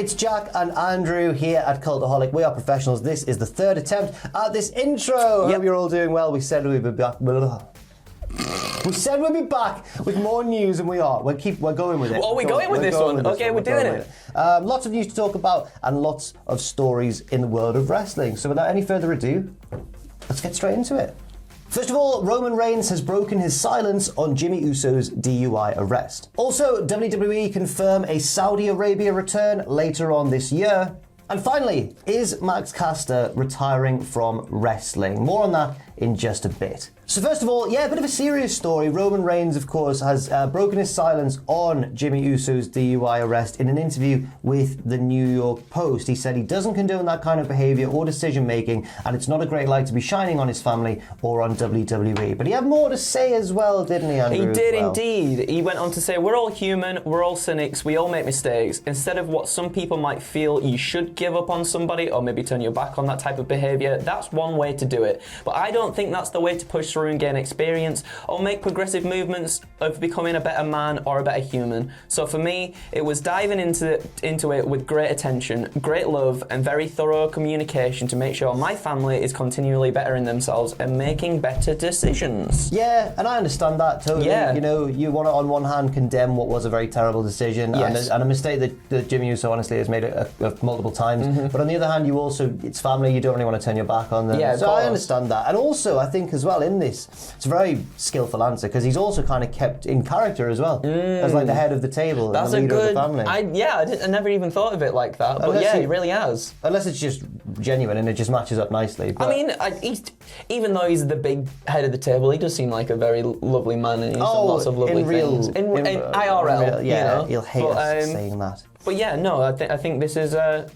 it's Jack and Andrew here at Cultaholic. We are professionals. This is the third attempt at this intro. Hope you're all doing well. We said we'd be back. We said we'd be back with more news, and we are. We're going with it. Oh, we're going with this one. Okay, we're doing it. Lots of news to talk about, and lots of stories in the world of wrestling. So without any further ado, let's get straight into it. First of all, Roman Reigns has broken his silence on Jimmy Uso's DUI arrest. Also, WWE confirm a Saudi Arabia return later on this year. And finally, is Max Caster retiring from wrestling? More on that in just a bit. So first of all, a bit of a serious story. Roman Reigns, of course, has broken his silence on Jimmy Uso's DUI arrest in an interview with the New York Post. He said he doesn't condone that kind of behaviour or decision making, and it's not a great light to be shining on his family or on WWE. But he had more to say as well, didn't he, Andrew? He did indeed. He went on to say, we're all human, we're all cynics, we all make mistakes. Instead of what some people might feel you should give up on somebody or maybe turn your back on that type of behaviour, that's one way to do it. But I don't think that's the way to push through and gain experience or make progressive movements of becoming a better man or a better human. So for me, it was diving into it with great attention, great love, and very thorough communication to make sure my family is continually bettering themselves and making better decisions. Yeah, and I understand that totally. Yeah. You know, you want to on one hand condemn what was a very terrible decision and a mistake that Jimmy Uso honestly has made multiple times. Mm-hmm. But on the other hand, it's family, you don't really want to turn your back on them. Yeah, so I understand that. And also, I think as well in this, it's a very skillful answer because he's also kind of kept in character as well as like the head of the table and the leader of the family. I never even thought of it like that, but he really has. Unless it's just genuine and it just matches up nicely. But, I mean, even though he's the big head of the table, he does seem like a very lovely man, and he's done lots of lovely things. In IRL, you know. He'll hate us saying that. But yeah, no, I think this is a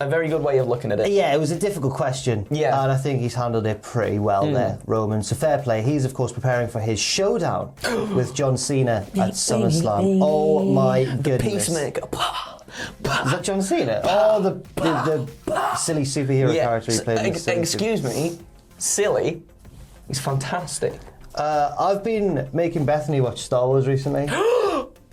very good way of looking at it. Yeah, it was a difficult question. Yeah. And I think he's handled it pretty well there, Roman. So fair play. He's, of course, preparing for his showdown with John Cena at SummerSlam. Oh, my goodness. Peacemaker. Is that John Cena? Oh, the silly superhero character he played. Excuse me. Silly. He's fantastic. I've been making Bethany watch Star Wars recently.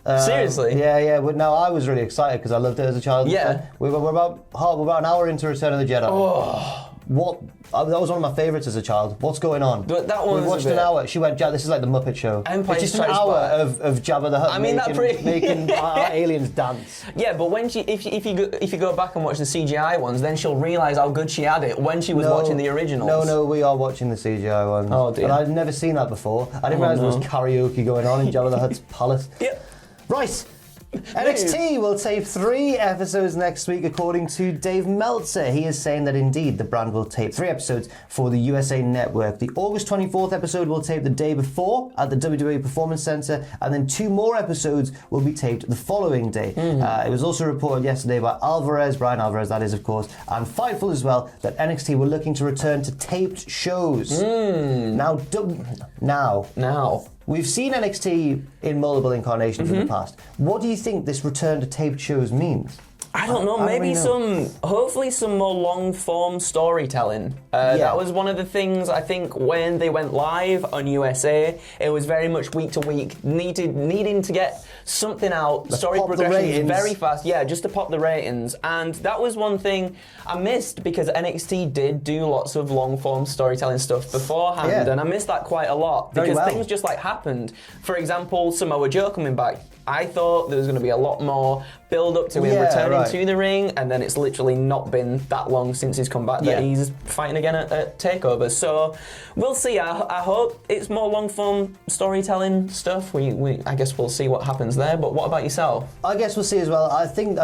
Seriously? Yeah. But now I was really excited because I loved it as a child. Yeah. We're about an hour into Return of the Jedi. Oh. That was one of my favourites as a child. What's going on? But that one. We watched an hour. She went, this is like the Muppet Show. Empire it's just an hour of Jabba the Hutt making aliens dance. Yeah, but when if you go back and watch the CGI ones, then she'll realise how good she had it when she was watching the originals. No, we are watching the CGI ones. Oh dear. And I'd never seen that before. I didn't realise there was karaoke going on in Jabba the Hutt's palace. Yep. Right. NXT will tape 3 episodes next week, according to Dave Meltzer. He is saying that indeed the brand will tape 3 episodes for the USA Network. The August 24th episode will tape the day before at the WWE Performance Center, and then 2 more episodes will be taped the following day. It was also reported yesterday by Brian Alvarez, that is, of course, and Fightful as well, that NXT were looking to return to taped shows. Now. We've seen NXT in multiple incarnations in the past. What do you think this return to taped shows means? I don't know, hopefully some more long-form storytelling. That was one of the things, I think, when they went live on USA, it was very much week to week, needing to get something out, story progression very fast, just to pop the ratings. And that was one thing I missed because NXT did do lots of long-form storytelling stuff beforehand, and I missed that quite a lot because things just happened. For example, Samoa Joe coming back. I thought there was going to be a lot more build up to him returning to the ring, and then it's literally not been that long since he's come back that he's fighting again at TakeOver. So we'll see. I hope it's more long form storytelling stuff. I guess we'll see what happens there. But what about yourself? I guess we'll see as well. I think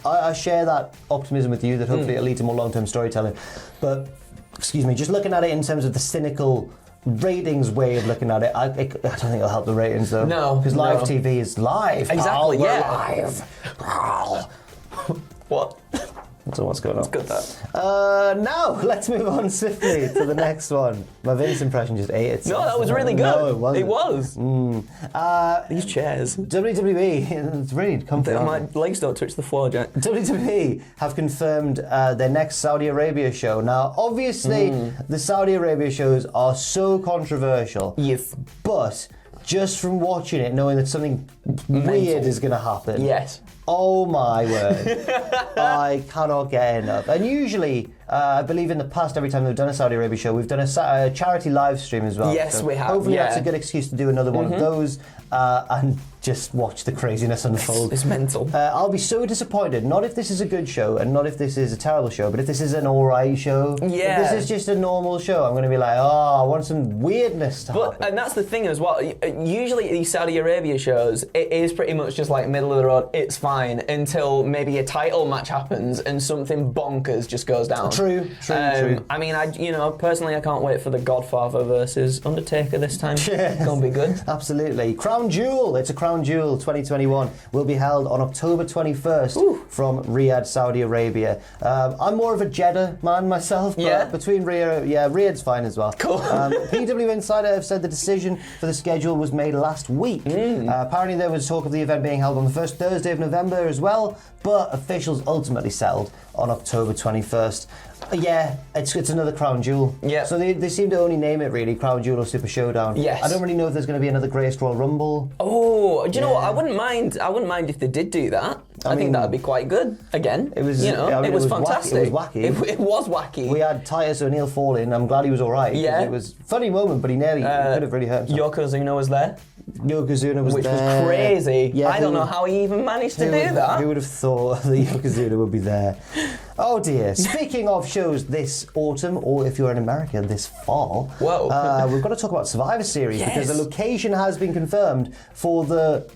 I share that optimism with you that hopefully it'll lead to more long term storytelling. But excuse me, just looking at it in terms of the cynical ratings way of looking at it, I don't think it'll help the ratings though. No, because live TV is live. Exactly. Live. What? So what's going on? It's good that. Now let's move on swiftly to the next one. My Vince impression just ate it. No, that was really good. No, it wasn't. It was. These chairs. WWE, it's really comfy. My legs don't touch the floor, Jack. WWE have confirmed their next Saudi Arabia show. Now, obviously, the Saudi Arabia shows are so controversial. Yes. But just from watching it, knowing that something weird is going to happen. Yes. Oh my word. I cannot get enough. And usually, I believe in the past, every time we've done a Saudi Arabia show, we've done a charity live stream as well. Yes, so we have. Hopefully that's a good excuse to do another one of those and just watch the craziness unfold. It's mental. I'll be so disappointed, not if this is a good show and not if this is a terrible show, but if this is an alright show. Yeah. If this is just a normal show, I'm going to be like, oh, I want some weirdness to happen. And that's the thing as well. Usually these Saudi Arabia shows, it is pretty much just like middle of the road, it's fine, until maybe a title match happens and something bonkers just goes down. True. I mean, personally, I can't wait for the Godfather versus Undertaker this time. It's going to be good. Absolutely. Crown Jewel. It's a Crown Jewel 2021. Will be held on October 21st from Riyadh, Saudi Arabia. I'm more of a Jeddah man myself, but between Riyadh's fine as well. Cool. PW Insider have said the decision for the schedule was made last week. Apparently there was talk of the event being held on the first Thursday of November as well, but officials ultimately settled on October 21st. Yeah, it's another Crown Jewel. Yeah. So they seem to only name it really Crown Jewel or Super Showdown. Yes. I don't really know if there's going to be another Greatest Royal Rumble. Oh, do you know what? I wouldn't mind if they did do that. I think that would be quite good. Again, it was it was fantastic. It was wacky. It was wacky. We had Titus O'Neil fall in. I'm glad he was all right. Yeah. It was a funny moment, but he nearly could have really hurt himself. Yokozuna was there. Yokozuna was Which there. was crazy. Yeah, I don't know how he even managed to do that. Who would have thought that Yokozuna would be there? Oh dear. Speaking of shows this autumn, or if you're in America, this fall, we've got to talk about Survivor Series because the location has been confirmed for the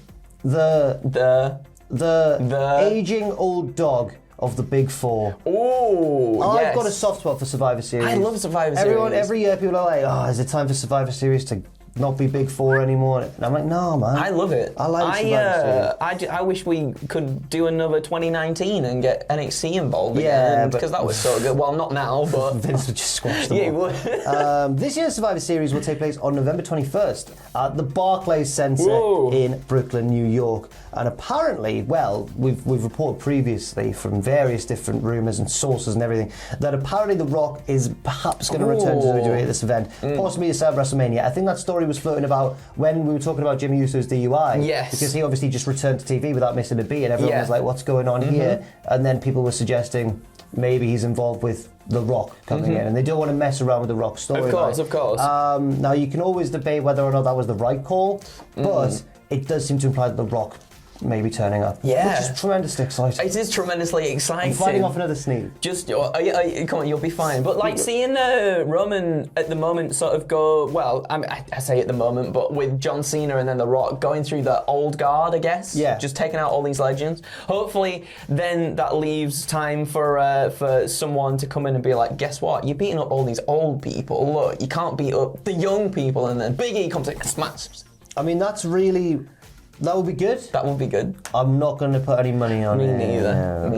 aging old dog of the Big Four. Oh, I've got a soft spot for Survivor Series. I love Survivor Series. Every year people are like, oh, is it time for Survivor Series to not be Big Four anymore? And I'm like, no, man. I love it. I like Survivor Series. I wish we could do another 2019 and get NXT involved again, because that was so good. Well, not now, but Vince would just squash them. Yeah, he would. This year's Survivor Series will take place on November 21st at the Barclays Center in Brooklyn, New York. And apparently, well, we've reported previously from various different rumours and sources and everything that apparently The Rock is perhaps going to return to WWE at this event, possibly to serve WrestleMania. I think that story was floating about when we were talking about Jimmy Uso's DUI. Yes. Because he obviously just returned to TV without missing a beat, and everyone was like, what's going on here? And then people were suggesting maybe he's involved with The Rock coming in, and they don't want to mess around with The Rock's story. Of course. Now, you can always debate whether or not that was the right call, but it does seem to imply that The Rock maybe turning up. Yeah. Which is tremendously exciting. It is tremendously exciting. I'm fighting off another sneeze. Just, come on, you'll be fine. But like seeing Roman at the moment sort of go, well, I say at the moment, but with John Cena and then The Rock going through the old guard, I guess. Yeah. Just taking out all these legends. Hopefully, then that leaves time for someone to come in and be like, guess what? You're beating up all these old people. Look, you can't beat up the young people. And then Big E comes in and smacks. I mean, that would be good. That would be good. I'm not going to put any money on it. Me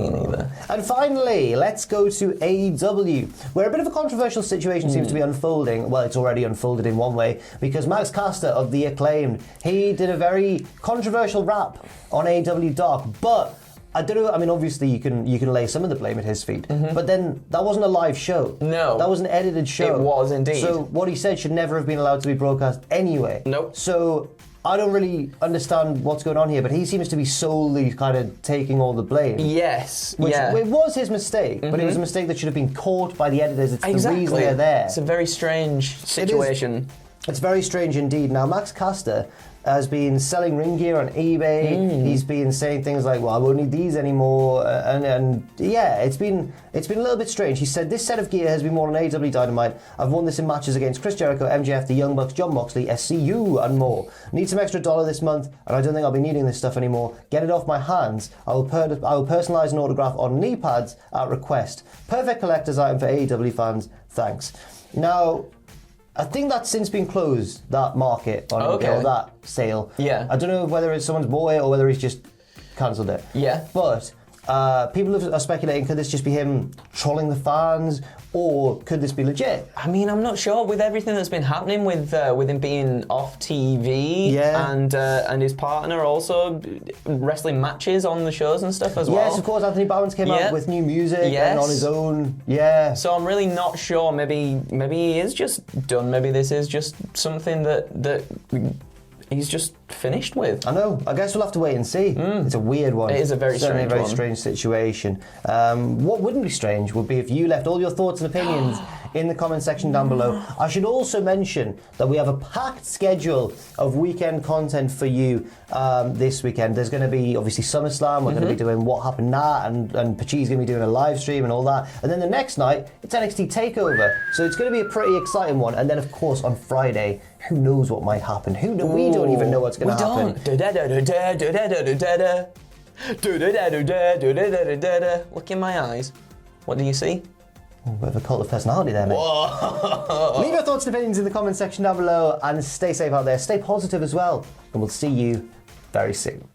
neither. And finally, let's go to AEW, where a bit of a controversial situation seems to be unfolding. Well, it's already unfolded in one way, because Max Caster of The Acclaimed, he did a very controversial rap on AEW Dark, but I don't know, I mean, obviously you can lay some of the blame at his feet, but then that wasn't a live show. No. That was an edited show. It was indeed. So what he said should never have been allowed to be broadcast anyway. Nope. So I don't really understand what's going on here, but he seems to be solely kind of taking all the blame. Yes. It was his mistake, but it was a mistake that should have been caught by the editors. It's the reason they're there. It's a very strange situation. It's very strange indeed. Now, Max Caster has been selling ring gear on eBay. He's been saying things like, well, I won't need these anymore. And yeah, it's been a little bit strange. He said, this set of gear has been worn on AEW Dynamite. I've worn this in matches against Chris Jericho, MJF, the Young Bucks, Jon Moxley, SCU, and more. Need some extra dollar this month, and I don't think I'll be needing this stuff anymore. Get it off my hands. I will personalise an autograph on knee pads at request. Perfect collector's item for AEW fans. Thanks. Now, I think that's since been closed, that market, or that sale. Yeah. I don't know whether it's someone's bought it or whether he's just cancelled it. Yeah. But people are speculating, could this just be him trolling the fans, or could this be legit? I mean, I'm not sure. With everything that's been happening with him being off TV and his partner also wrestling matches on the shows and stuff as well. Yes, of course. Anthony Bowens came out with new music and on his own. Yeah. So I'm really not sure. Maybe he is just done. Maybe this is just something that he's just finished with. I know. I guess we'll have to wait and see. It's a weird one. It is a very Certainly strange a very one. strange situation. What wouldn't be strange would be if you left all your thoughts and opinions in the comment section down below. I should also mention that we have a packed schedule of weekend content for you this weekend. There's going to be, obviously, SummerSlam. We're going to be doing What Happened Now, and Pachi's going to be doing a live stream and all that. And then the next night, it's NXT TakeOver. So it's going to be a pretty exciting one. And then, of course, on Friday, who knows what might happen? We don't even know what's going to happen. Look in my eyes. What do you see? Oh, a bit of a cult of personality there, mate. Whoa. Leave your thoughts and opinions in the comment section down below, and stay safe out there. Stay positive as well. And we'll see you very soon.